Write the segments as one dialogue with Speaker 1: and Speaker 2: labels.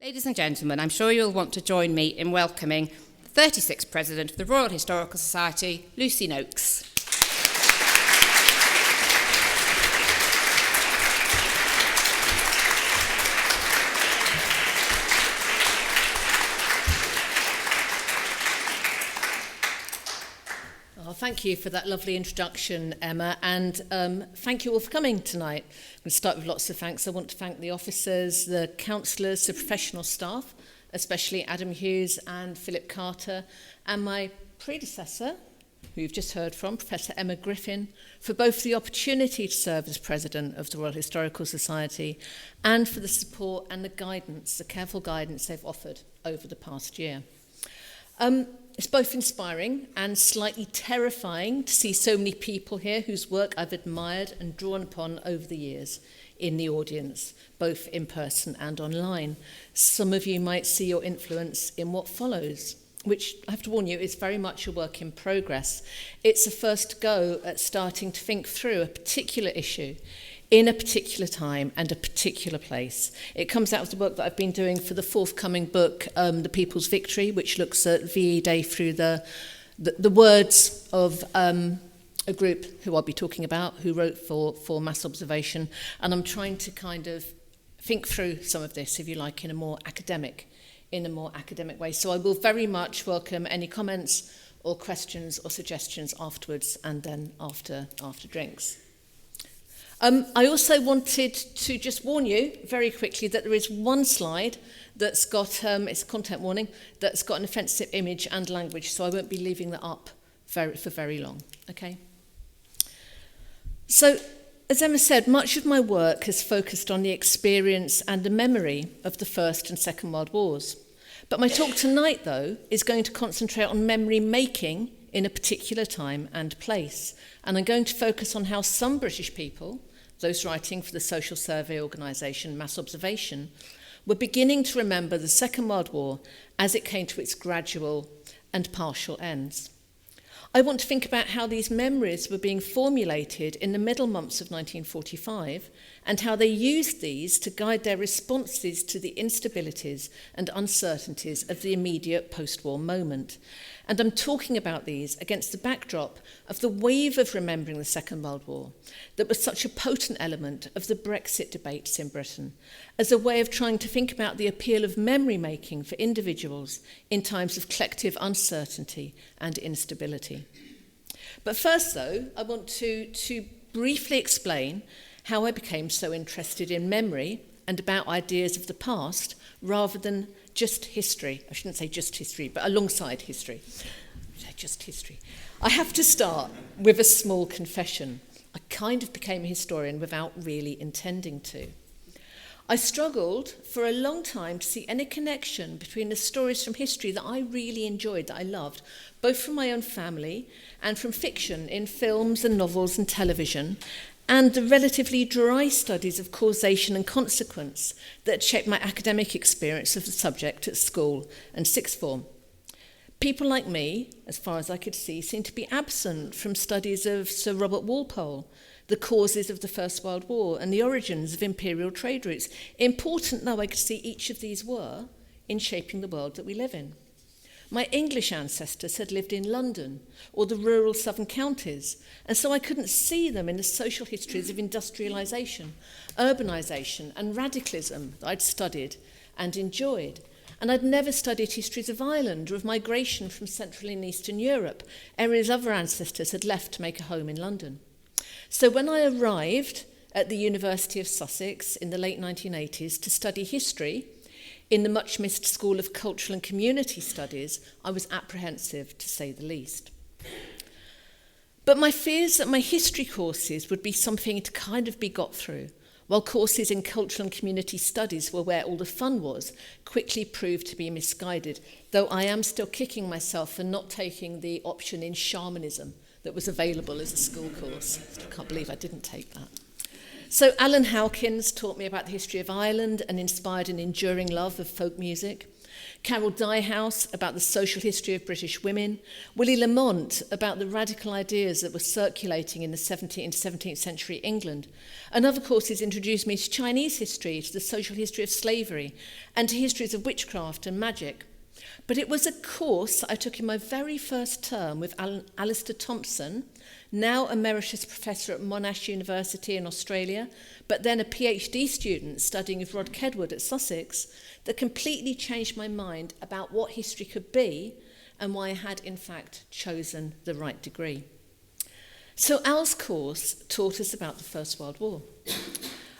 Speaker 1: Ladies and gentlemen, I'm sure you'll want to join me in welcoming the 36th President of the Royal Historical Society, Lucy Noakes.
Speaker 2: Thank you for that lovely introduction, Emma, and thank you all for coming tonight. I'm going to start with lots of thanks. I want to thank the officers, the councillors, the professional staff, especially Adam Hughes and Philip Carter, and my predecessor, who you've just heard from, Professor Emma Griffin, for both the opportunity to serve as President of the Royal Historical Society and for the support and the guidance, the careful guidance they've offered over the past year. It's both inspiring and slightly terrifying to see so many people here whose work I've admired and drawn upon over the years in the audience, both in person and online. Some of you might see your influence in what follows, which I have to warn you is very much a work in progress. It's a first go at starting to think through a particular issue in a particular time and a particular place. It comes out of the work that I've been doing for the forthcoming book, The People's Victory, which looks at VE Day through the words of a group who I'll be talking about, who wrote for mass observation. And I'm trying to kind of think through some of this, if you like, in a more academic way. So I will very much welcome any comments or questions or suggestions afterwards and then after drinks. I also wanted to just warn you very quickly that there is one slide that's got, it's a content warning, that's got an offensive image and language, so I won't be leaving that up for very long, okay? So, as Emma said, much of my work has focused on the experience and the memory of the First and Second World Wars. But my talk tonight, though, is going to concentrate on memory making in a particular time and place. And I'm going to focus on how some British people, those writing for the social survey organisation Mass Observation, were beginning to remember the Second World War as it came to its gradual and partial ends. I want to think about how these memories were being formulated in the middle months of 1945 and how they used these to guide their responses to the instabilities and uncertainties of the immediate post-war moment. And I'm talking about these against the backdrop of the wave of remembering the Second World War that was such a potent element of the Brexit debates in Britain, as a way of trying to think about the appeal of memory making for individuals in times of collective uncertainty and instability. But first, though, I want to briefly explain how I became so interested in memory and about ideas of the past rather than just history. I shouldn't say just history, but alongside history. Just history. I have to start with a small confession. I kind of became a historian without really intending to. I struggled for a long time to see any connection between the stories from history that I really enjoyed, that I loved, both from my own family and from fiction in films and novels and television, and the relatively dry studies of causation and consequence that shaped my academic experience of the subject at school and sixth form. People like me, as far as I could see, seemed to be absent from studies of Sir Robert Walpole, the causes of the First World War and the origins of imperial trade routes, important though I could see each of these were in shaping the world that we live in. My English ancestors had lived in London or the rural southern counties, and so I couldn't see them in the social histories of industrialisation, urbanisation and radicalism that I'd studied and enjoyed. And I'd never studied histories of Ireland or of migration from Central and Eastern Europe, areas other ancestors had left to make a home in London. So when I arrived at the University of Sussex in the late 1980s to study history, in the much-missed School of Cultural and Community Studies, I was apprehensive, to say the least. But my fears that my history courses would be something to kind of be got through, while courses in Cultural and Community Studies were where all the fun was, quickly proved to be misguided, though I am still kicking myself for not taking the option in shamanism that was available as a school course. I can't believe I didn't take that. So Alan Howkins taught me about the history of Ireland and inspired an enduring love of folk music. Carol Dyehouse about the social history of British women, Willie Lamont about the radical ideas that were circulating in the 17th and 17th century England. And other courses introduced me to Chinese history, to the social history of slavery, and to histories of witchcraft and magic. But it was a course I took in my very first term with Alistair Thompson, now Emeritus Professor at Monash University in Australia, but then a PhD student studying with Rod Kedwood at Sussex, that completely changed my mind about what history could be and why I had, in fact, chosen the right degree. So Al's course taught us about the First World War.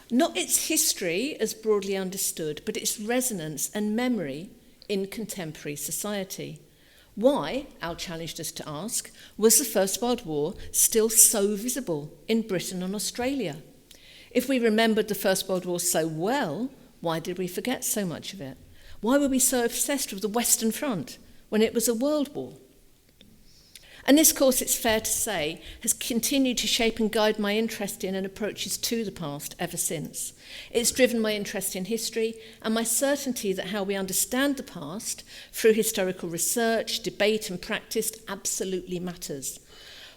Speaker 2: Not its history as broadly understood, but its resonance and memory in contemporary society. Why, Al challenged us to ask, was the First World War still so visible in Britain and Australia? If we remembered the First World War so well, why did we forget so much of it? Why were we so obsessed with the Western Front when it was a world war? And this course, it's fair to say, has continued to shape and guide my interest in and approaches to the past ever since. It's driven my interest in history and my certainty that how we understand the past through historical research, debate and practice absolutely matters.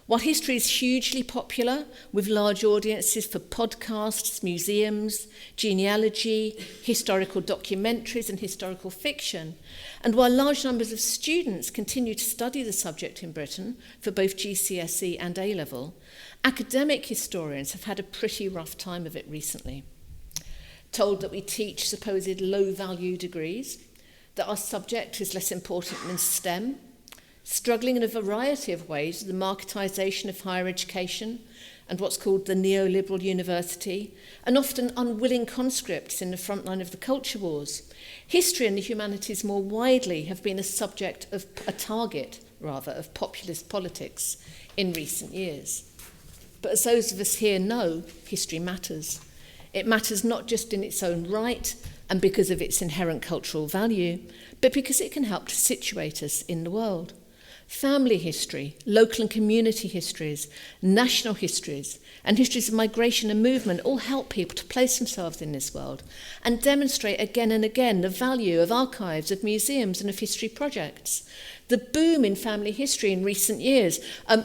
Speaker 2: While history is hugely popular, with large audiences for podcasts, museums, genealogy, historical documentaries and historical fiction, and while large numbers of students continue to study the subject in Britain for both GCSE and A-level, academic historians have had a pretty rough time of it recently. Told that we teach supposed low-value degrees, that our subject is less important than STEM, struggling in a variety of ways with the marketisation of higher education and what's called the neoliberal university, and often unwilling conscripts in the front line of the culture wars. History and the humanities more widely have been a target of populist politics in recent years. But as those of us here know, history matters. It matters not just in its own right and because of its inherent cultural value, but because it can help to situate us in the world. Family history, local and community histories, national histories, and histories of migration and movement all help people to place themselves in this world and demonstrate again and again the value of archives, of museums and of history projects. The boom in family history in recent years,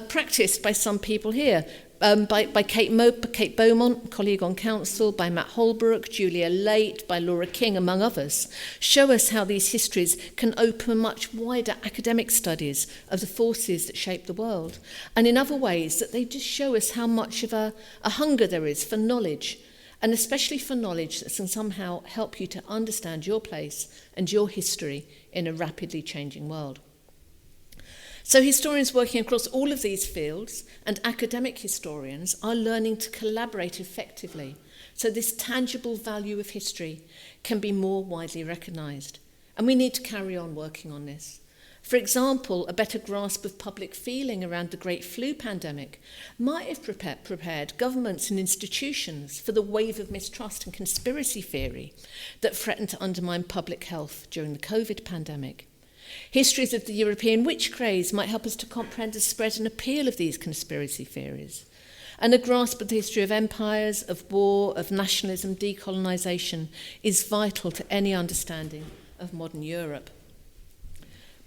Speaker 2: practised by some people here, by Kate Beaumont, colleague on council, by Matt Holbrook, Julia Late, by Laura King, among others, show us how these histories can open much wider academic studies of the forces that shape the world. And in other ways, that they just show us how much of a hunger there is for knowledge, and especially for knowledge that can somehow help you to understand your place and your history in a rapidly changing world. So historians working across all of these fields and academic historians are learning to collaborate effectively so this tangible value of history can be more widely recognised. And we need to carry on working on this. For example, a better grasp of public feeling around the Great Flu pandemic might have prepared governments and institutions for the wave of mistrust and conspiracy theory that threatened to undermine public health during the COVID pandemic. Histories of the European witch craze might help us to comprehend the spread and appeal of these conspiracy theories. And a grasp of the history of empires, of war, of nationalism, decolonisation is vital to any understanding of modern Europe.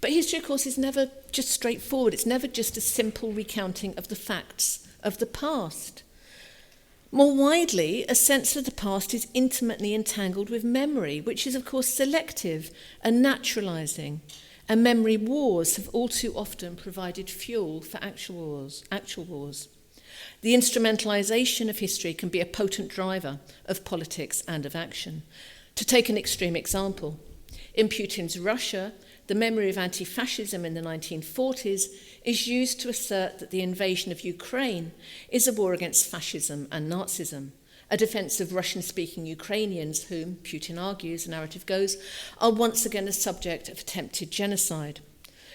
Speaker 2: But history, of course, is never just straightforward. It's never just a simple recounting of the facts of the past. More widely, a sense of the past is intimately entangled with memory, which is, of course, selective and naturalising. And memory wars have all too often provided fuel for actual wars. The instrumentalisation of history can be a potent driver of politics and of action. To take an extreme example, in Putin's Russia, the memory of anti-fascism in the 1940s is used to assert that the invasion of Ukraine is a war against fascism and Nazism, a defence of Russian-speaking Ukrainians whom, Putin argues, the narrative goes, are once again a subject of attempted genocide.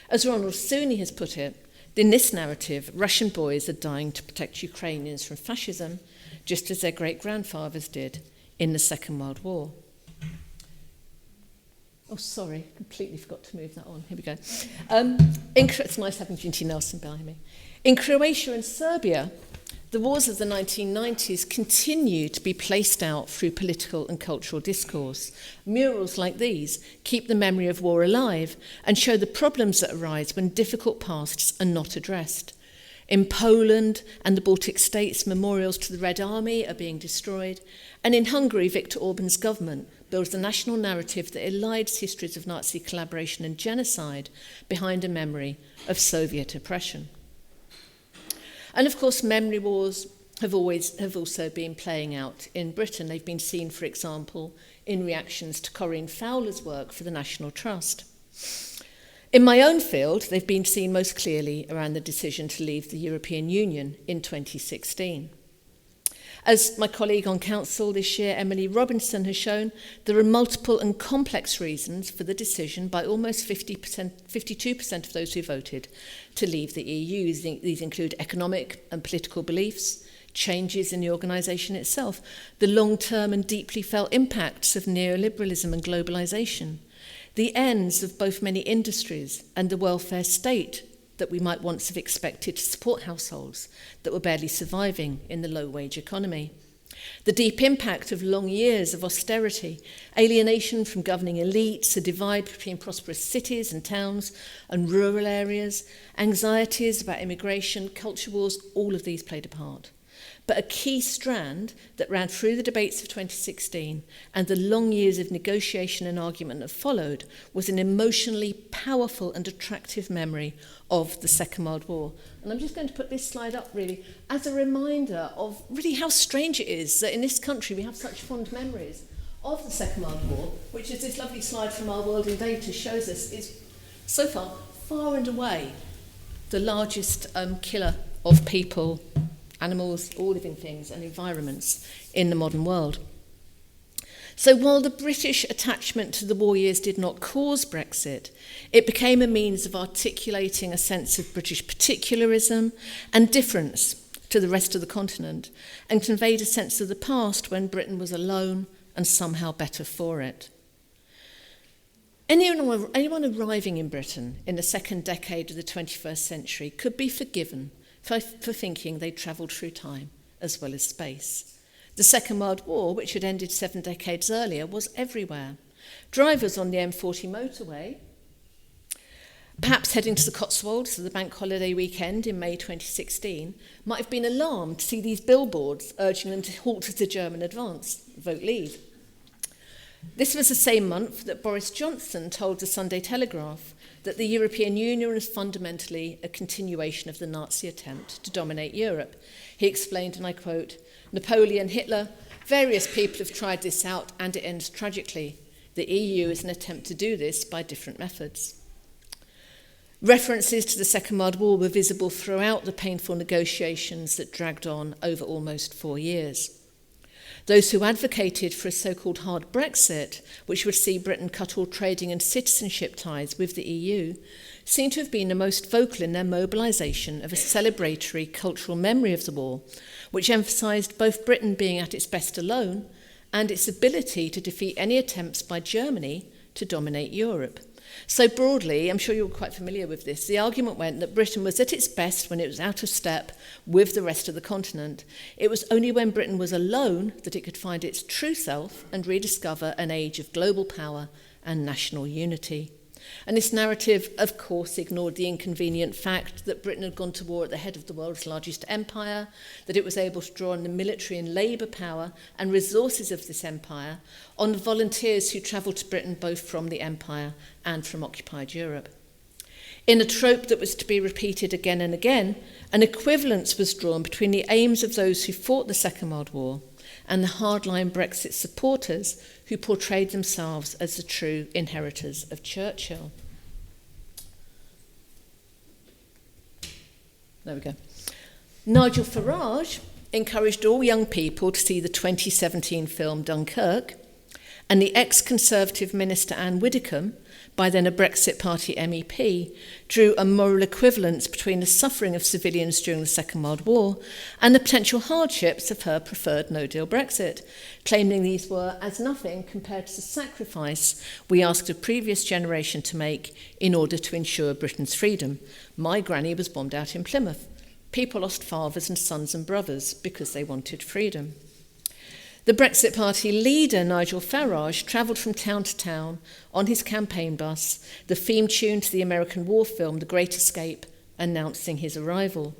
Speaker 2: As Ronald Sooney has put it, in this narrative, Russian boys are dying to protect Ukrainians from fascism, just as their great-grandfathers did in the Second World War. Oh, sorry, completely forgot to move that on. Here we go. It's nice having Ginty Nelson behind me. In Croatia and Serbia, The wars of the 1990s continue to be placed out through political and cultural discourse. Murals like these keep the memory of war alive and show the problems that arise when difficult pasts are not addressed. In Poland and the Baltic states, memorials to the Red Army are being destroyed. And in Hungary, Viktor Orban's government builds a national narrative that elides histories of Nazi collaboration and genocide behind a memory of Soviet oppression. And of course, memory wars have also been playing out in Britain. They've been seen, for example, in reactions to Corinne Fowler's work for the National Trust. In my own field, they've been seen most clearly around the decision to leave the European Union in 2016. As my colleague on council this year, Emily Robinson, has shown, there are multiple and complex reasons for the decision by almost 52% of those who voted to leave the EU. These include economic and political beliefs, changes in the organisation itself, the long-term and deeply felt impacts of neoliberalism and globalisation, the ends of both many industries and the welfare state that we might once have expected to support households that were barely surviving in the low-wage economy. The deep impact of long years of austerity, alienation from governing elites, a divide between prosperous cities and towns and rural areas, anxieties about immigration, culture wars, all of these played a part. But a key strand that ran through the debates of 2016 and the long years of negotiation and argument that followed was an emotionally powerful and attractive memory of the Second World War. And I'm just going to put this slide up really as a reminder of really how strange it is that in this country we have such fond memories of the Second World War, which is this lovely slide from Our World in Data shows us is so far and away the largest killer of people, animals, all living things and environments in the modern world. So while the British attachment to the war years did not cause Brexit, it became a means of articulating a sense of British particularism and difference to the rest of the continent and conveyed a sense of the past when Britain was alone and somehow better for it. Anyone arriving in Britain in the second decade of the 21st century could be forgiven for thinking they'd travelled through time as well as space. The Second World War, which had ended 7 decades earlier, was everywhere. Drivers on the M40 motorway, perhaps heading to the Cotswolds for the bank holiday weekend in May 2016, might have been alarmed to see these billboards urging them to halt the German advance, vote leave. This was the same month that Boris Johnson told the Sunday Telegraph that the European Union was fundamentally a continuation of the Nazi attempt to dominate Europe. He explained, and I quote, "Napoleon, Hitler, various people have tried this out and it ends tragically. The EU is an attempt to do this by different methods." References to the Second World War were visible throughout the painful negotiations that dragged on over almost 4 years. Those who advocated for a so-called hard Brexit, which would see Britain cut all trading and citizenship ties with the EU, seem to have been the most vocal in their mobilisation of a celebratory cultural memory of the war, which emphasised both Britain being at its best alone and its ability to defeat any attempts by Germany to dominate Europe. So broadly, I'm sure you're quite familiar with this, the argument went that Britain was at its best when it was out of step with the rest of the continent. It was only when Britain was alone that it could find its true self and rediscover an age of global power and national unity. And this narrative, of course, ignored the inconvenient fact that Britain had gone to war at the head of the world's largest empire, that it was able to draw on the military and labour power and resources of this empire, on the volunteers who travelled to Britain both from the empire and from occupied Europe. In a trope that was to be repeated again and again, an equivalence was drawn between the aims of those who fought the Second World War and the hardline Brexit supporters who portrayed themselves as the true inheritors of Churchill. There we go. Nigel Farage encouraged all young people to see the 2017 film Dunkirk, and the ex-Conservative Minister Anne Widdecombe, by then a Brexit Party MEP, drew a moral equivalence between the suffering of civilians during the Second World War and the potential hardships of her preferred no-deal Brexit, claiming these were as nothing compared to the sacrifice we asked a previous generation to make in order to ensure Britain's freedom. My granny was bombed out in Plymouth. People lost fathers and sons and brothers because they wanted freedom. The Brexit Party leader, Nigel Farage, travelled from town to town on his campaign bus, the theme tune to the American war film The Great Escape, announcing his arrival.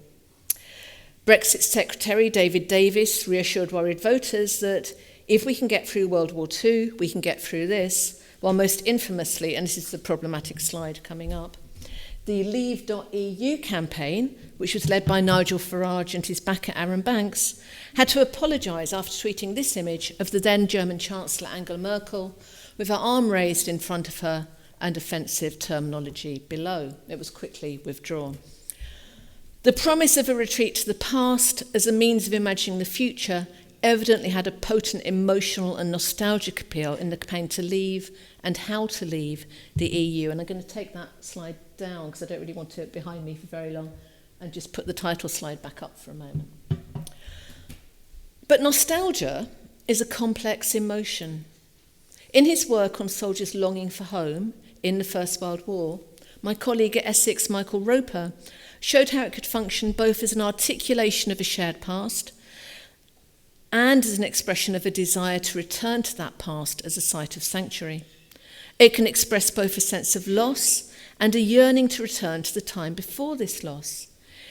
Speaker 2: Brexit Secretary David Davis reassured worried voters that if we can get through World War II, we can get through this, while most infamously, and this is the problematic slide coming up, the Leave.eu campaign, which was led by Nigel Farage and his backer Aaron Banks, had to apologise after tweeting this image of the then German Chancellor Angela Merkel with her arm raised in front of her and offensive terminology below. It was quickly withdrawn. The promise of a retreat to the past as a means of imagining the future evidently had a potent emotional and nostalgic appeal in the campaign to leave and how to leave the EU. And I'm going to take that slide down because I don't really want it behind me for very long and just put the title slide back up for a moment. But nostalgia is a complex emotion. In his work on soldiers longing for home in the First World War, my colleague at Essex, Michael Roper, showed how it could function both as an articulation of a shared past and as an expression of a desire to return to that past as a site of sanctuary. It can express both a sense of loss and a yearning to return to the time before this loss.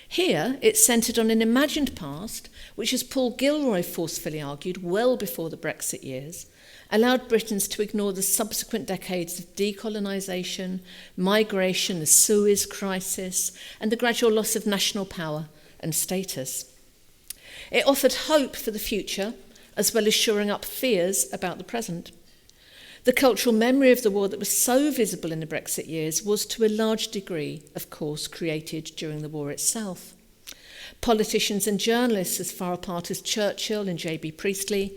Speaker 2: Here, it's centred on an imagined past, which, as Paul Gilroy forcefully argued well before the Brexit years, allowed Britons to ignore the subsequent decades of decolonisation, migration, the Suez crisis, and the gradual loss of national power and status. It offered hope for the future, as well as shoring up fears about the present. The cultural memory of the war that was so visible in the Brexit years was to a large degree, of course, created during the war itself. Politicians and journalists as far apart as Churchill and J.B. Priestley,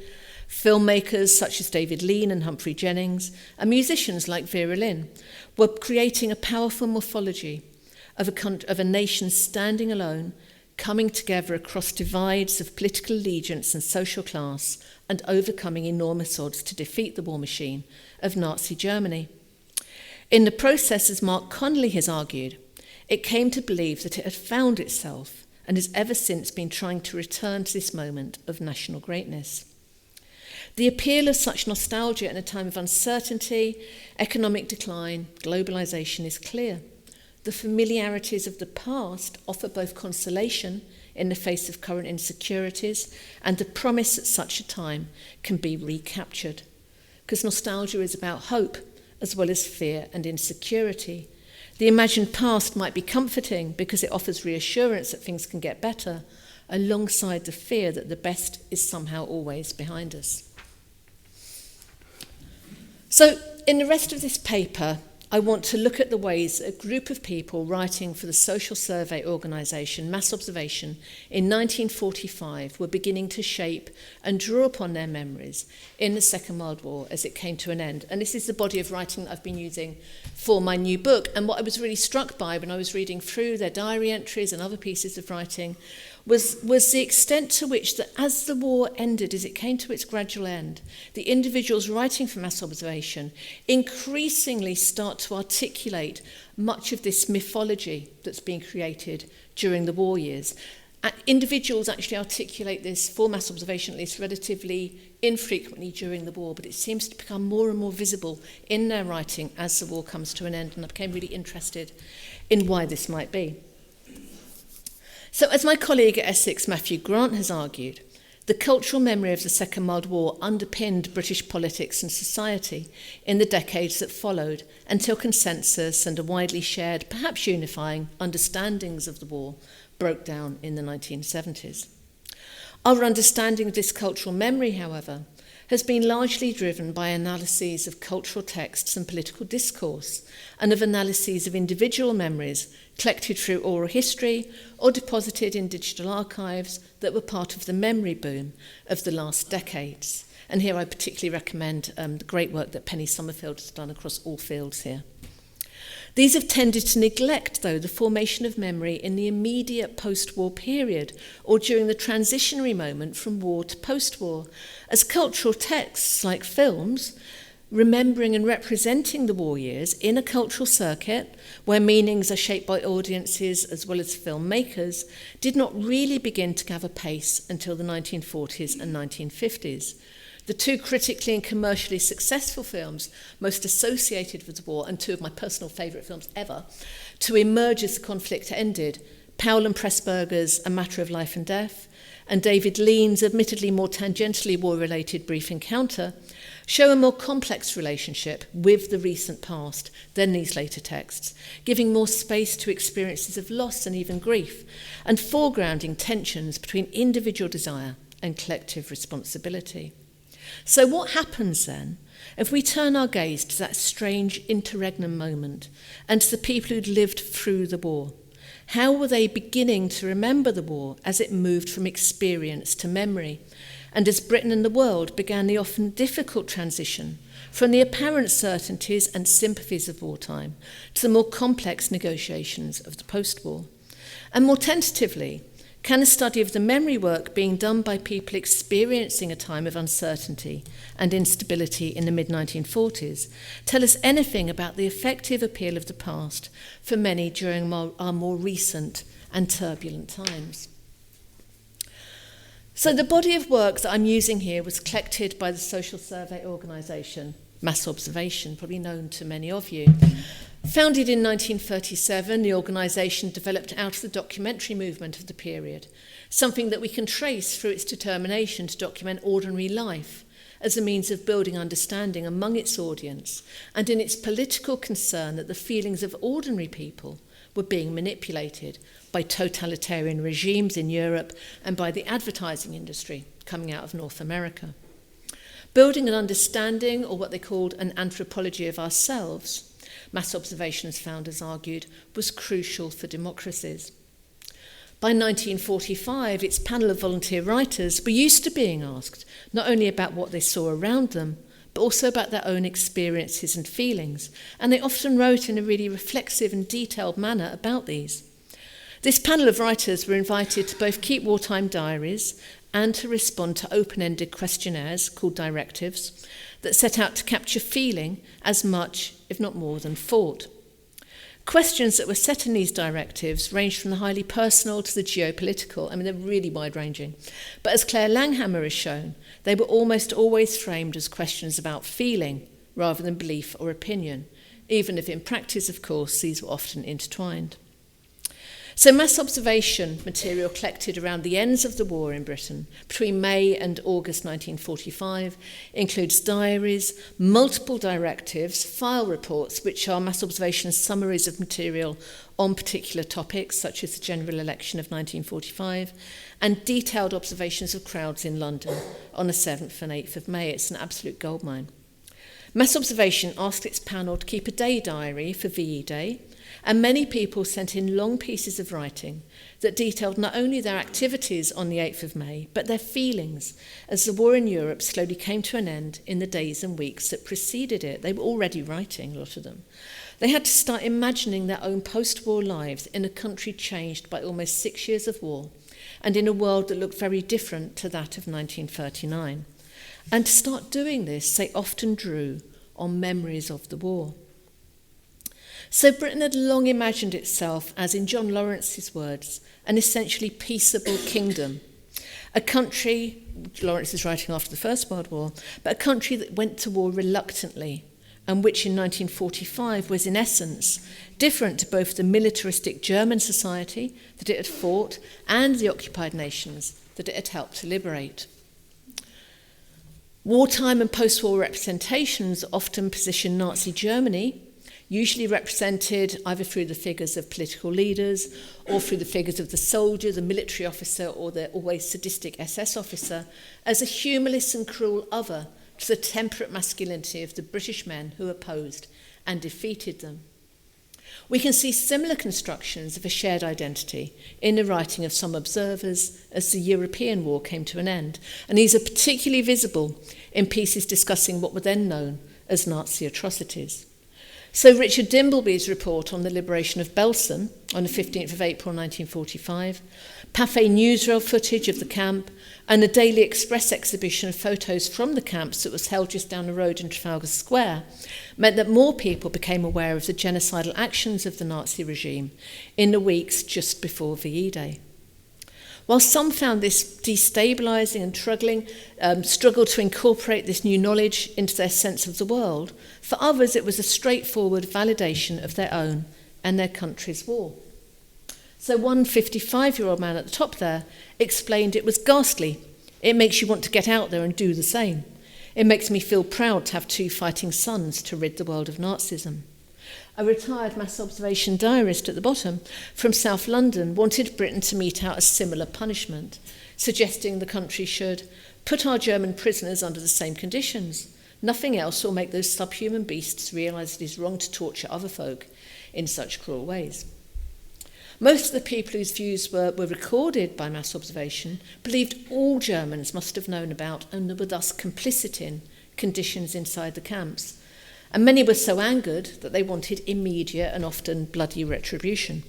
Speaker 2: filmmakers such as David Lean and Humphrey Jennings, and musicians like Vera Lynn were creating a powerful morphology of a nation standing alone, coming together across divides of political allegiance and social class and overcoming enormous odds to defeat the war machine of Nazi Germany. In the process, as Mark Connolly has argued, it came to believe that it had found itself and has ever since been trying to return to this moment of national greatness. The appeal of such nostalgia in a time of uncertainty, economic decline, globalisation is clear. The familiarities of the past offer both consolation in the face of current insecurities and the promise that such a time can be recaptured. Because nostalgia is about hope as well as fear and insecurity. The imagined past might be comforting because it offers reassurance that things can get better, alongside the fear that the best is somehow always behind us. So, in the rest of this paper, I want to look at the ways a group of people writing for the social survey organisation Mass Observation in 1945 were beginning to shape and draw upon their memories in the Second World War as it came to an end. And this is the body of writing that I've been using for my new book. And what I was really struck by when I was reading through their diary entries and other pieces of writing was the extent to which that as the war ended, as it came to its gradual end, the individuals writing for Mass Observation increasingly start to articulate much of this mythology that's been created during the war years. Individuals actually articulate this for Mass Observation, at least relatively infrequently during the war, but it seems to become more and more visible in their writing as the war comes to an end, and I became really interested in why this might be. So, as my colleague at Essex, Matthew Grant, has argued, the cultural memory of the Second World War underpinned British politics and society in the decades that followed until consensus and a widely shared, perhaps unifying, understandings of the war broke down in the 1970s. Our understanding of this cultural memory, however, has been largely driven by analyses of cultural texts and political discourse, and of analyses of individual memories collected through oral history or deposited in digital archives that were part of the memory boom of the last decades. And here I particularly recommend the great work that Penny Summerfield has done across all fields here. These have tended to neglect, though, the formation of memory in the immediate post-war period or during the transitionary moment from war to post-war, as cultural texts like films remembering and representing the war years in a cultural circuit where meanings are shaped by audiences as well as filmmakers did not really begin to gather pace until the 1940s and 1950s. The two critically and commercially successful films most associated with the war, and two of my personal favourite films ever, to emerge as the conflict ended, Powell and Pressburger's A Matter of Life and Death, and David Lean's admittedly more tangentially war-related Brief Encounter, show a more complex relationship with the recent past than these later texts, giving more space to experiences of loss and even grief, and foregrounding tensions between individual desire and collective responsibility. So what happens then if we turn our gaze to that strange interregnum moment and to the people who'd lived through the war? How were they beginning to remember the war as it moved from experience to memory, and as Britain and the world began the often difficult transition from the apparent certainties and sympathies of wartime to the more complex negotiations of the post-war? And more tentatively, can a study of the memory work being done by people experiencing a time of uncertainty and instability in the mid-1940s tell us anything about the effective appeal of the past for many during our more recent and turbulent times? So the body of work that I'm using here was collected by the social survey organisation Mass Observation, probably known to many of you. Founded in 1937, the organisation developed out of the documentary movement of the period, something that we can trace through its determination to document ordinary life as a means of building understanding among its audience, and in its political concern that the feelings of ordinary people were being manipulated by totalitarian regimes in Europe and by the advertising industry coming out of North America. Building an understanding, or what they called an anthropology of ourselves, Mass Observation, as founders argued, was crucial for democracies. By 1945, its panel of volunteer writers were used to being asked not only about what they saw around them, but also about their own experiences and feelings, and they often wrote in a really reflexive and detailed manner about these. This panel of writers were invited to both keep wartime diaries and to respond to open-ended questionnaires called directives that set out to capture feeling as much, if not more, than thought. Questions that were set in these directives ranged from the highly personal to the geopolitical. I mean, they're really wide-ranging. But as Claire Langhammer has shown, they were almost always framed as questions about feeling rather than belief or opinion, even if in practice, of course, these were often intertwined. So mass observation material collected around the ends of the war in Britain between May and August 1945 includes diaries, multiple directives, file reports, which are mass observation summaries of material on particular topics, such as the general election of 1945, and detailed observations of crowds in London on the 7th and 8th of May. It's an absolute goldmine. Mass observation asked its panel to keep a day diary for VE Day, and many people sent in long pieces of writing that detailed not only their activities on the 8th of May, but their feelings as the war in Europe slowly came to an end in the days and weeks that preceded it. They were already writing, a lot of them. They had to start imagining their own post-war lives in a country changed by almost 6 years of war, and in a world that looked very different to that of 1939. And to start doing this, they often drew on memories of the war. So Britain had long imagined itself as, in John Lawrence's words, an essentially peaceable kingdom. A country, Lawrence is writing after the First World War, but a country that went to war reluctantly, and which in 1945 was in essence different to both the militaristic German society that it had fought and the occupied nations that it had helped to liberate. Wartime and post-war representations often position Nazi Germany, usually represented either through the figures of political leaders or through the figures of the soldier, the military officer, or the always sadistic SS officer, as a humorless and cruel other to the temperate masculinity of the British men who opposed and defeated them. We can see similar constructions of a shared identity in the writing of some observers as the European war came to an end, and these are particularly visible in pieces discussing what were then known as Nazi atrocities. So Richard Dimbleby's report on the liberation of Belsen on the 15th of April 1945, Pathé newsreel footage of the camp, and a Daily Express exhibition of photos from the camps that was held just down the road in Trafalgar Square meant that more people became aware of the genocidal actions of the Nazi regime in the weeks just before VE Day. While some found this destabilising and struggled to incorporate this new knowledge into their sense of the world, for others it was a straightforward validation of their own and their country's war. So one 55-year-old man at the top there explained it was ghastly. It makes you want to get out there and do the same. It makes me feel proud to have 2 fighting sons to rid the world of Nazism. A retired mass observation diarist at the bottom from South London wanted Britain to mete out a similar punishment, suggesting the country should put our German prisoners under the same conditions. Nothing else will make those subhuman beasts realise it is wrong to torture other folk in such cruel ways. Most of the people whose views were recorded by mass observation believed all Germans must have known about and were thus complicit in conditions inside the camps. And many were so angered that they wanted immediate and often bloody retribution.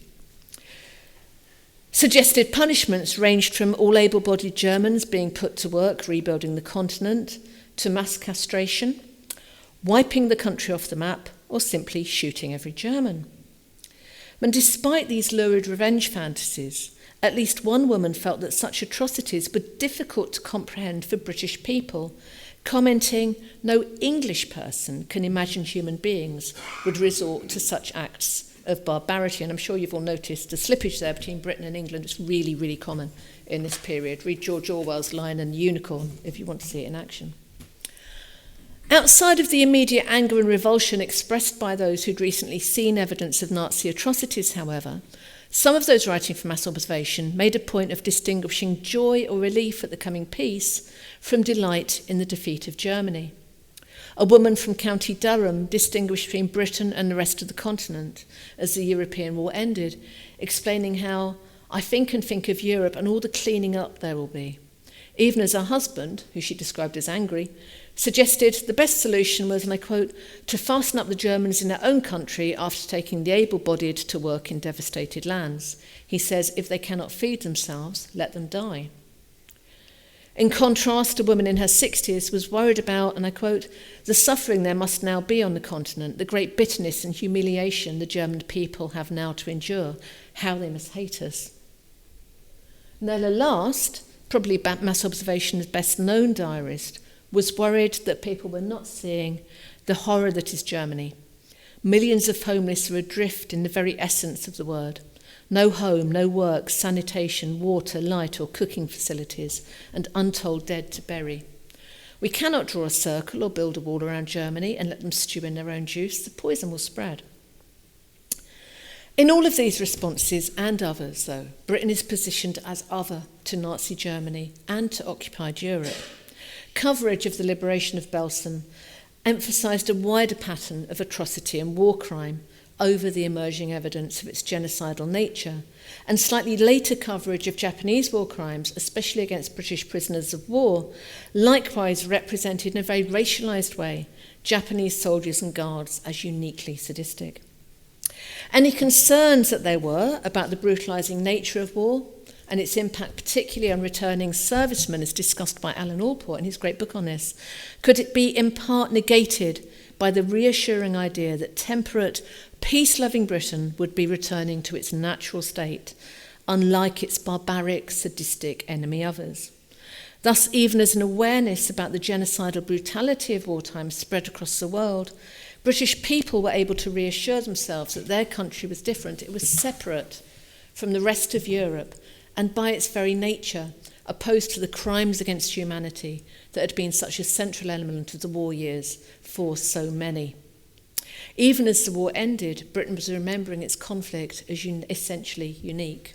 Speaker 2: Suggested punishments ranged from all able-bodied Germans being put to work rebuilding the continent, to mass castration, wiping the country off the map, or simply shooting every German. And despite these lurid revenge fantasies, at least one woman felt that such atrocities were difficult to comprehend for British people, commenting, "No English person can imagine human beings would resort to such acts of barbarity." And I'm sure you've all noticed the slippage there between Britain and England. It's really, really common in this period. Read George Orwell's Lion and the Unicorn if you want to see it in action. Outside of the immediate anger and revulsion expressed by those who'd recently seen evidence of Nazi atrocities, however, some of those writing from mass observation made a point of distinguishing joy or relief at the coming peace from delight in the defeat of Germany. A woman from County Durham distinguished between Britain and the rest of the continent as the European war ended, explaining how, "I think of Europe and all the cleaning up there will be." Even as her husband, who she described as angry, suggested the best solution was, and I quote, "to fasten up the Germans in their own country after taking the able-bodied to work in devastated lands. He says, if they cannot feed themselves, let them die." In contrast, a woman in her 60s was worried about, and I quote, "the suffering there must now be on the continent, the great bitterness and humiliation the German people have now to endure. How they must hate us." Nella Last, probably mass observation's best-known diarist, was worried that people were not seeing the horror that is Germany. Millions of homeless are adrift in the very essence of the word. No home, no work, sanitation, water, light or cooking facilities, and untold dead to bury. We cannot draw a circle or build a wall around Germany and let them stew in their own juice. The poison will spread. In all of these responses and others, though, Britain is positioned as other to Nazi Germany and to occupied Europe. Coverage of the liberation of Belsen emphasised a wider pattern of atrocity and war crime over the emerging evidence of its genocidal nature, and slightly later coverage of Japanese war crimes, especially against British prisoners of war, likewise represented in a very racialised way Japanese soldiers and guards as uniquely sadistic. Any concerns that there were about the brutalising nature of war and its impact particularly on returning servicemen, as discussed by Alan Allport in his great book on this, could it be in part negated by the reassuring idea that temperate, peace-loving Britain would be returning to its natural state, unlike its barbaric, sadistic enemy others. Thus, even as an awareness about the genocidal brutality of wartime spread across the world, British people were able to reassure themselves that their country was different. It was separate from the rest of Europe, and by its very nature, opposed to the crimes against humanity that had been such a central element of the war years for so many. Even as the war ended, Britain was remembering its conflict as essentially unique.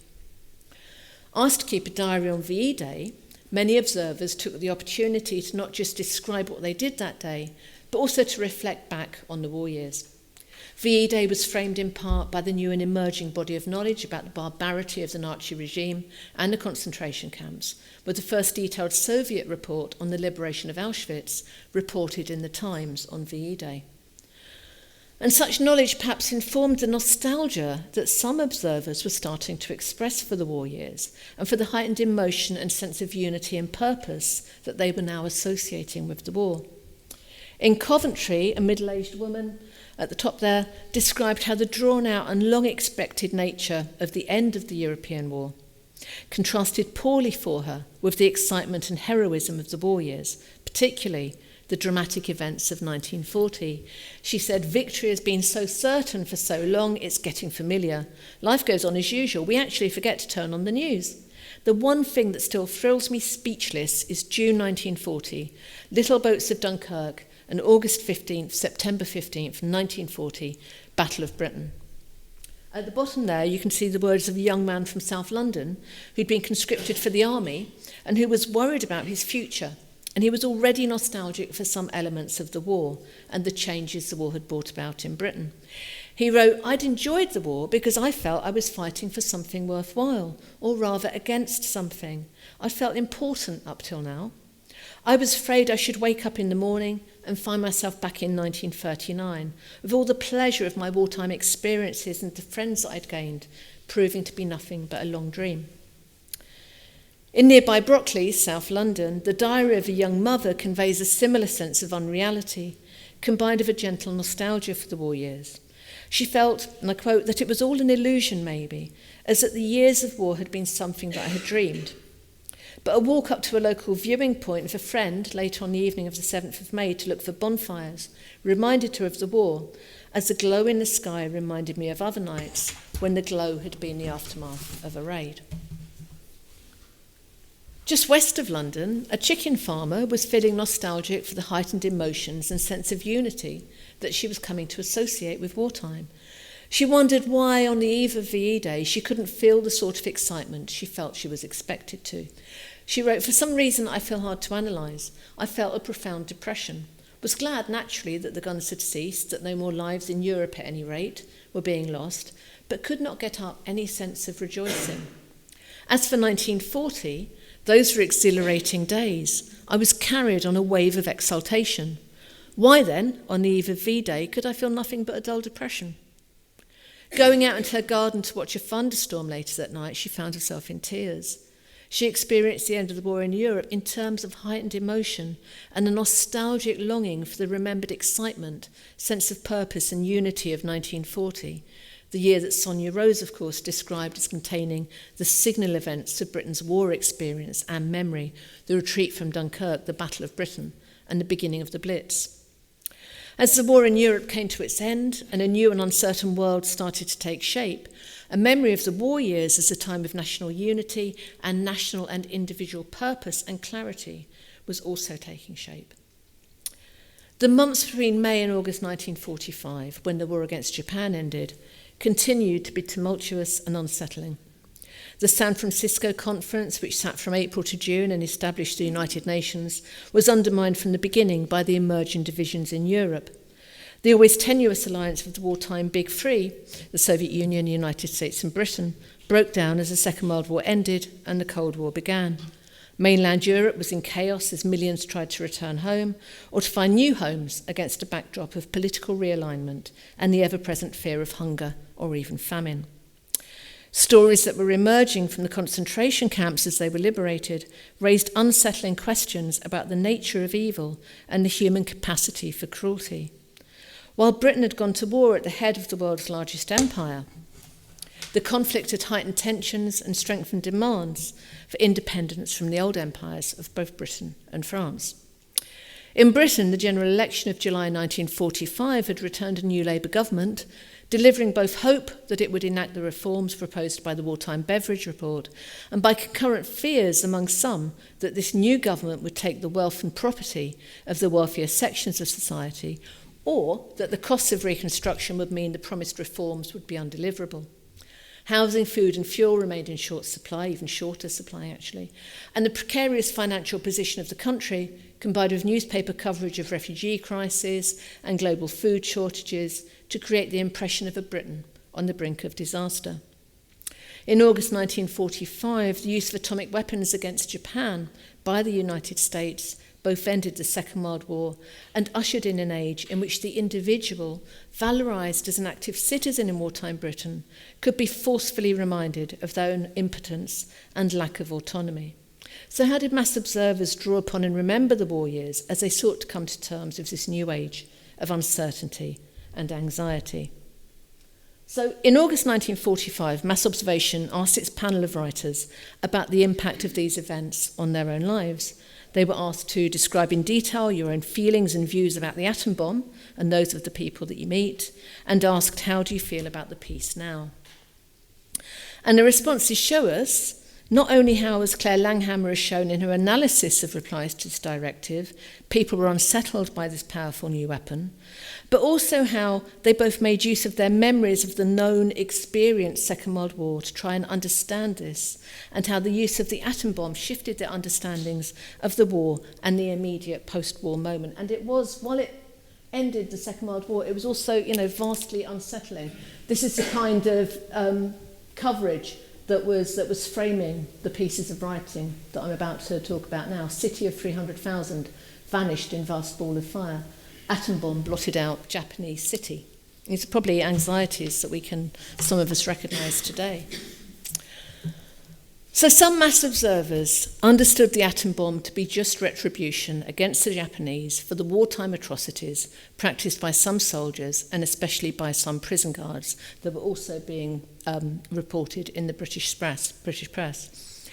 Speaker 2: Asked to keep a diary on VE Day, many observers took the opportunity to not just describe what they did that day, but also to reflect back on the war years. VE Day was framed in part by the new and emerging body of knowledge about the barbarity of the Nazi regime and the concentration camps, with the first detailed Soviet report on the liberation of Auschwitz reported in the Times on VE Day. And such knowledge perhaps informed the nostalgia that some observers were starting to express for the war years and for the heightened emotion and sense of unity and purpose that they were now associating with the war. In Coventry, a middle-aged woman at the top there described how the drawn-out and long-expected nature of the end of the European war contrasted poorly for her with the excitement and heroism of the war years, particularly the dramatic events of 1940. She said, "Victory has been so certain for so long, it's getting familiar. Life goes on as usual. We actually forget to turn on the news. The one thing that still thrills me speechless is June 1940, little boats of Dunkirk, and August 15th, September 15th, 1940, Battle of Britain." At the bottom there, you can see the words of a young man from South London who'd been conscripted for the army and who was worried about his future. And he was already nostalgic for some elements of the war and the changes the war had brought about in Britain. He wrote, "I'd enjoyed the war because I felt I was fighting for something worthwhile, or rather against something. I felt important up till now. I was afraid I should wake up in the morning and find myself back in 1939, with all the pleasure of my wartime experiences and the friends that I'd gained, proving to be nothing but a long dream." In nearby Brockley, South London, the diary of a young mother conveys a similar sense of unreality, combined with a gentle nostalgia for the war years. She felt, and I quote, that it was all an illusion maybe, as that the years of war had been something that I had dreamed. But a walk up to a local viewing point with a friend later on the evening of the 7th of May to look for bonfires reminded her of the war, as the glow in the sky reminded me of other nights when the glow had been the aftermath of a raid. Just west of London, a chicken farmer was feeling nostalgic for the heightened emotions and sense of unity that she was coming to associate with wartime. She wondered why, on the eve of VE Day, she couldn't feel the sort of excitement she felt she was expected to. She wrote, "For some reason I feel hard to analyse. I felt a profound depression. Was glad, naturally, that the guns had ceased, that no more lives in Europe at any rate were being lost, but could not get up any sense of rejoicing. As for 1940, those were exhilarating days. I was carried on a wave of exultation. Why then, on the eve of V-Day, could I feel nothing but a dull depression?" Going out into her garden to watch a thunderstorm later that night, she found herself in tears. She experienced the end of the war in Europe in terms of heightened emotion and a nostalgic longing for the remembered excitement, sense of purpose and unity of 1940, the year that Sonia Rose, of course, described as containing the signal events of Britain's war experience and memory, the retreat from Dunkirk, the Battle of Britain, and the beginning of the Blitz. As the war in Europe came to its end and a new and uncertain world started to take shape, a memory of the war years as a time of national unity and national and individual purpose and clarity was also taking shape. The months between May and August 1945, when the war against Japan ended, continued to be tumultuous and unsettling. The San Francisco Conference, which sat from April to June and established the United Nations, was undermined from the beginning by the emerging divisions in Europe. The always tenuous alliance of the wartime Big Three, the Soviet Union, the United States and Britain, broke down as the Second World War ended and the Cold War began. Mainland Europe was in chaos as millions tried to return home or to find new homes against a backdrop of political realignment and the ever-present fear of hunger or even famine. Stories that were emerging from the concentration camps as they were liberated raised unsettling questions about the nature of evil and the human capacity for cruelty. While Britain had gone to war at the head of the world's largest empire, the conflict had heightened tensions and strengthened demands for independence from the old empires of both Britain and France. In Britain, the general election of July 1945 had returned a new Labour government, delivering both hope that it would enact the reforms proposed by the Wartime Beveridge Report, and by concurrent fears among some that this new government would take the wealth and property of the wealthier sections of society, or that the costs of reconstruction would mean the promised reforms would be undeliverable. Housing, food and fuel remained in short supply, even shorter supply actually, and the precarious financial position of the country, combined with newspaper coverage of refugee crises and global food shortages, to create the impression of a Britain on the brink of disaster. In August 1945, the use of atomic weapons against Japan by the United States both ended the Second World War and ushered in an age in which the individual, valorised as an active citizen in wartime Britain, could be forcefully reminded of their own impotence and lack of autonomy. So how did mass observers draw upon and remember the war years as they sought to come to terms with this new age of uncertainty and anxiety? So in August 1945, Mass Observation asked its panel of writers about the impact of these events on their own lives. They were asked to describe in detail your own feelings and views about the atom bomb and those of the people that you meet, and asked, how do you feel about the peace now? And the responses show us not only how, as Claire Langhammer has shown in her analysis of replies to this directive, people were unsettled by this powerful new weapon, but also how they both made use of their memories of the known, experienced Second World War to try and understand this, and how the use of the atom bomb shifted their understandings of the war and the immediate post-war moment. And it was, while it ended the Second World War, it was also, vastly unsettling. This is the kind of coverage that was framing the pieces of writing that I'm about to talk about now. City of 300,000 vanished in vast ball of fire. Atom bomb blotted out Japanese city. These are probably anxieties that some of us recognise today. So some mass observers understood the atom bomb to be just retribution against the Japanese for the wartime atrocities practiced by some soldiers and especially by some prison guards that were also being reported in the British press.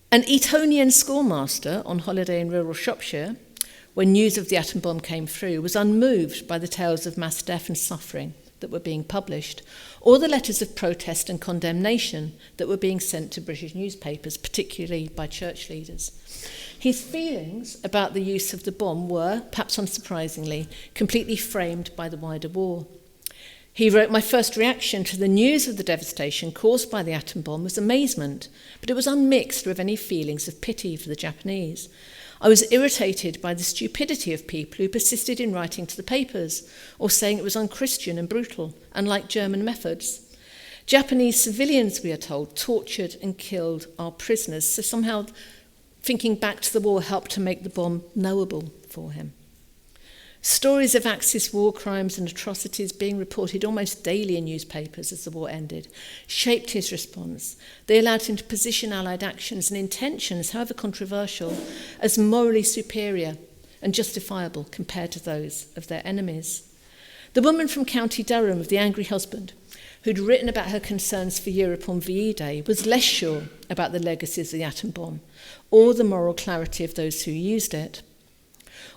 Speaker 2: An Etonian schoolmaster on holiday in rural Shropshire, when news of the atom bomb came through, was unmoved by the tales of mass death and suffering that were being published, or the letters of protest and condemnation that were being sent to British newspapers, particularly by church leaders. His feelings about the use of the bomb were, perhaps unsurprisingly, completely framed by the wider war. He wrote, "My first reaction to the news of the devastation caused by the atom bomb was amazement, but it was unmixed with any feelings of pity for the Japanese. I was irritated by the stupidity of people who persisted in writing to the papers or saying it was unchristian and brutal, unlike German methods. Japanese civilians, we are told, tortured and killed our prisoners, so somehow thinking back to the war helped to make the bomb knowable for him." Stories of Axis war crimes and atrocities being reported almost daily in newspapers as the war ended shaped his response. They allowed him to position Allied actions and intentions, however controversial, as morally superior and justifiable compared to those of their enemies. The woman from County Durham of The Angry Husband, who'd written about her concerns for Europe on VE Day, was less sure about the legacies of the atom bomb or the moral clarity of those who used it.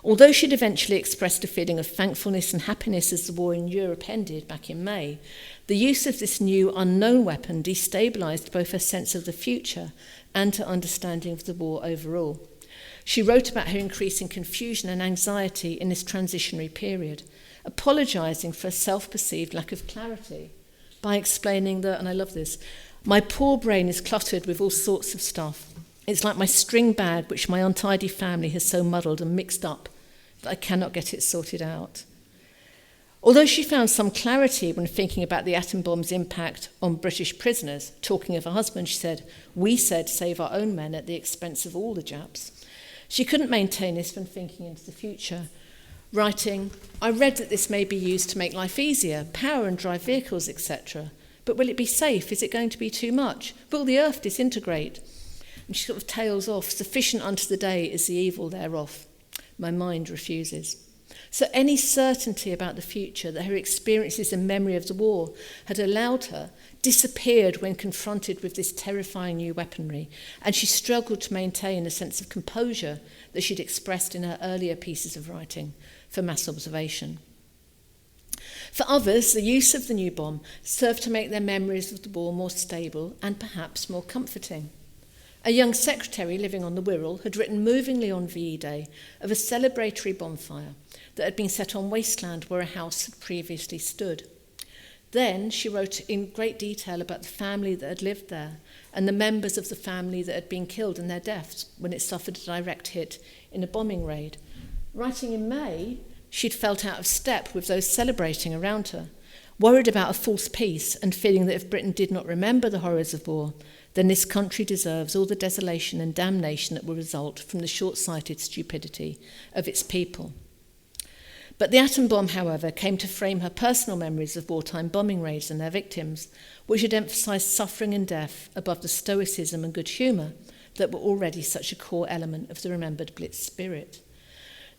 Speaker 2: Although she'd eventually expressed a feeling of thankfulness and happiness as the war in Europe ended back in May, the use of this new unknown weapon destabilised both her sense of the future and her understanding of the war overall. She wrote about her increasing confusion and anxiety in this transitionary period, apologising for a self-perceived lack of clarity by explaining that, and I love this, "My poor brain is cluttered with all sorts of stuff. It's like my string bag, which my untidy family has so muddled and mixed up that I cannot get it sorted out." Although she found some clarity when thinking about the atom bomb's impact on British prisoners, talking of her husband, she said, "We said save our own men at the expense of all the Japs." She couldn't maintain this when thinking into the future, writing, "I read that this may be used to make life easier, power and drive vehicles, etc. But will it be safe? Is it going to be too much? Will the earth disintegrate?" And she sort of tails off, "Sufficient unto the day is the evil thereof. My mind refuses." So any certainty about the future that her experiences and memory of the war had allowed her disappeared when confronted with this terrifying new weaponry, and she struggled to maintain a sense of composure that she'd expressed in her earlier pieces of writing for Mass Observation. For others, the use of the new bomb served to make their memories of the war more stable and perhaps more comforting. A young secretary living on the Wirral had written movingly on VE Day of a celebratory bonfire that had been set on wasteland where a house had previously stood. Then she wrote in great detail about the family that had lived there and the members of the family that had been killed and their deaths when it suffered a direct hit in a bombing raid. Writing in May, she'd felt out of step with those celebrating around her. worried about a false peace and feeling that if Britain did not remember the horrors of war, then this country deserves all the desolation and damnation that will result from the short-sighted stupidity of its people. But the atom bomb, however, came to frame her personal memories of wartime bombing raids and their victims, which had emphasised suffering and death above the stoicism and good humour that were already such a core element of the remembered Blitz spirit.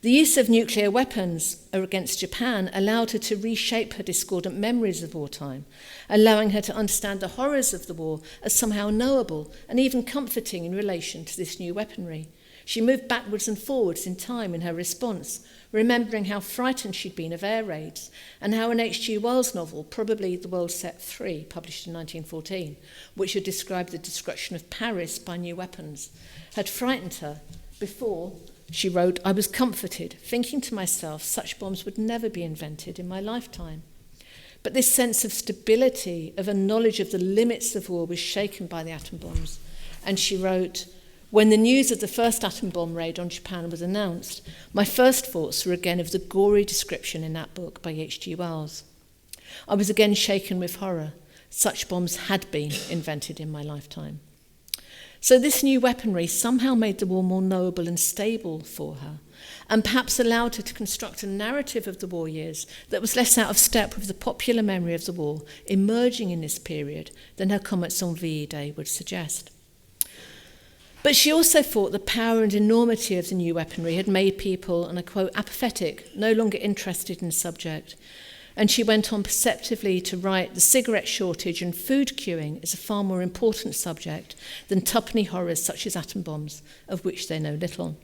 Speaker 2: The use of nuclear weapons against Japan allowed her to reshape her discordant memories of wartime, allowing her to understand the horrors of the war as somehow knowable and even comforting in relation to this new weaponry. She moved backwards and forwards in time in her response, remembering how frightened she'd been of air raids and how an H.G. Wells novel, probably The World Set 3, published in 1914, which had described the destruction of Paris by new weapons, had frightened her before. She wrote, "I was comforted, thinking to myself, such bombs would never be invented in my lifetime." But this sense of stability, of a knowledge of the limits of war, was shaken by the atom bombs. And she wrote, "When the news of the first atom bomb raid on Japan was announced, my first thoughts were again of the gory description in that book by H.G. Wells. I was again shaken with horror. Such bombs had been invented in my lifetime." So this new weaponry somehow made the war more knowable and stable for her, and perhaps allowed her to construct a narrative of the war years that was less out of step with the popular memory of the war emerging in this period than her comments on VE Day would suggest. But she also thought the power and enormity of the new weaponry had made people, and I quote, apathetic, no longer interested in the subject. And she went on perceptively to write, "The cigarette shortage and food queuing is a far more important subject than tuppenny horrors such as atom bombs, of which they know little."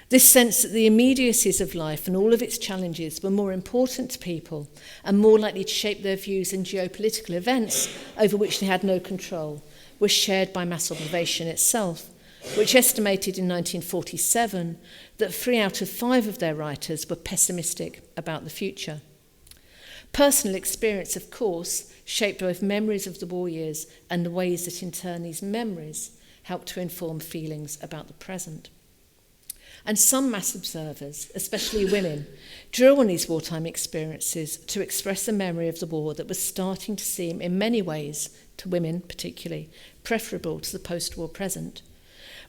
Speaker 2: This sense that the immediacies of life and all of its challenges were more important to people and more likely to shape their views in geopolitical events over which they had no control was shared by mass observation itself, which estimated in 1947 that 3 out of 5 of their writers were pessimistic about the future. Personal experience, of course, shaped both memories of the war years and the ways that in turn these memories helped to inform feelings about the present. And some mass observers, especially women, drew on these wartime experiences to express a memory of the war that was starting to seem, in many ways, to women particularly, preferable to the post-war present.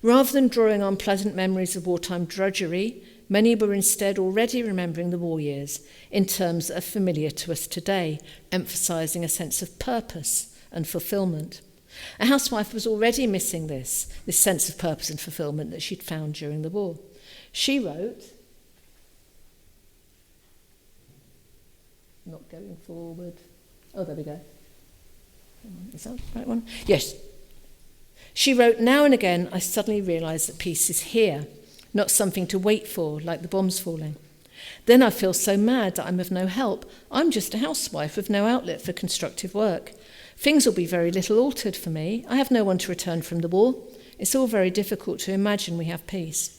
Speaker 2: Rather than drawing on pleasant memories of wartime drudgery, many were instead already remembering the war years in terms that are familiar to us today, emphasising a sense of purpose and fulfilment. A housewife was already missing this sense of purpose and fulfilment that she'd found during the war. She wrote, not going forward, oh, there we go. Is that the right one? Yes. She wrote, "Now and again I suddenly realise that peace is here, not something to wait for, like the bombs falling. Then I feel so mad that I'm of no help. I'm just a housewife with no outlet for constructive work. Things will be very little altered for me. I have no one to return from the war. It's all very difficult to imagine we have peace.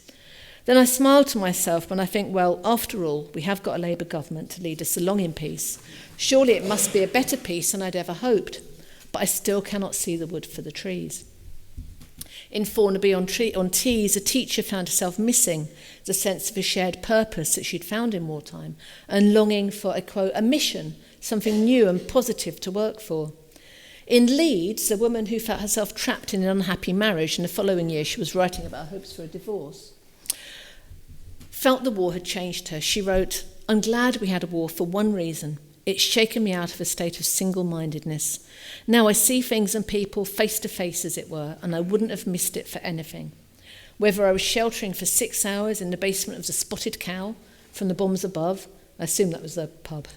Speaker 2: Then I smile to myself when I think, well, after all, we have got a Labour government to lead us along in peace. Surely it must be a better peace than I'd ever hoped. But I still cannot see the wood for the trees." In Thornaby on Tees, a teacher found herself missing the sense of a shared purpose that she'd found in wartime and longing for, a quote, "a mission, something new and positive to work for." In Leeds, a woman who felt herself trapped in an unhappy marriage, and the following year she was writing about hopes for a divorce, felt the war had changed her. She wrote, "I'm glad we had a war for one reason. It's shaken me out of a state of single-mindedness. Now I see things and people face to face, as it were, and I wouldn't have missed it for anything. Whether I was sheltering for 6 hours in the basement of the Spotted Cow from the bombs above," I assume that was the pub,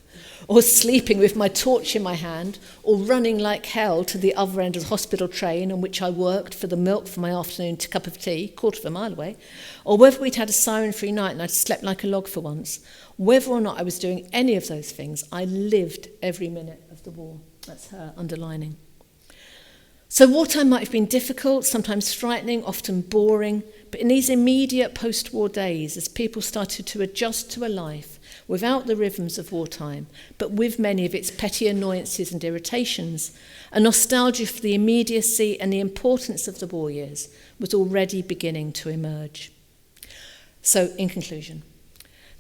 Speaker 2: "or sleeping with my torch in my hand, or running like hell to the other end of the hospital train on which I worked for the milk for my afternoon cup of tea, 1/4 of a mile away, or whether we'd had a siren-free night and I'd slept like a log for once, whether or not I was doing any of those things, I lived every minute of the war." That's her underlining. So wartime might have been difficult, sometimes frightening, often boring, but in these immediate post-war days, as people started to adjust to a life without the rhythms of wartime, but with many of its petty annoyances and irritations, a nostalgia for the immediacy and the importance of the war years was already beginning to emerge. So, in conclusion,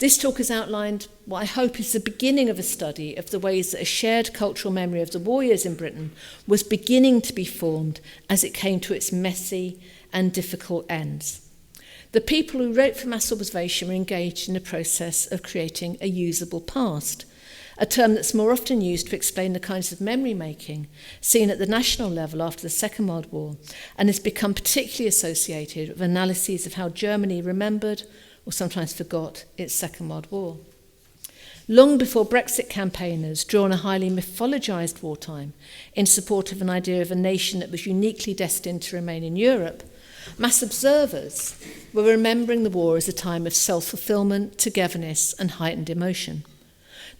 Speaker 2: This talk has outlined what I hope is the beginning of a study of the ways that a shared cultural memory of the war years in Britain was beginning to be formed as it came to its messy and difficult ends. The people who wrote for mass observation were engaged in the process of creating a usable past, a term that's more often used to explain the kinds of memory making seen at the national level after the Second World War, and has become particularly associated with analyses of how Germany remembered, or sometimes forgot, its Second World War. Long before Brexit campaigners drew on a highly mythologised wartime in support of an idea of a nation that was uniquely destined to remain in Europe, mass observers were remembering the war as a time of self-fulfilment, togetherness and heightened emotion.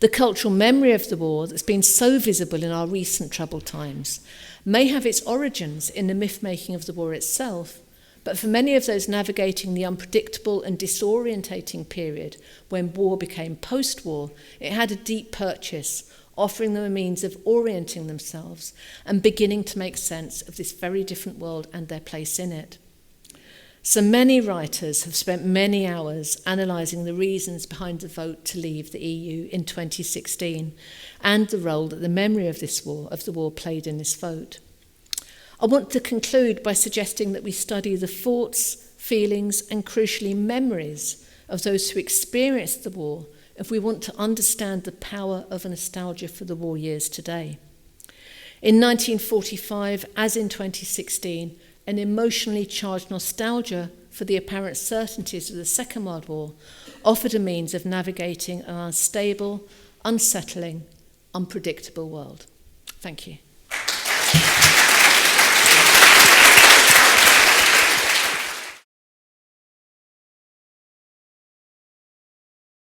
Speaker 2: The cultural memory of the war that's been so visible in our recent troubled times may have its origins in the myth-making of the war itself, but for many of those navigating the unpredictable and disorientating period when war became post-war, it had a deep purchase, offering them a means of orienting themselves and beginning to make sense of this very different world and their place in it. So many writers have spent many hours analysing the reasons behind the vote to leave the EU in 2016 and the role that the memory of the war played in this vote. I want to conclude by suggesting that we study the thoughts, feelings and crucially memories of those who experienced the war if we want to understand the power of a nostalgia for the war years today. In 1945, as in 2016, an emotionally charged nostalgia for the apparent certainties of the Second World War offered a means of navigating an unstable, unsettling, unpredictable world. Thank you.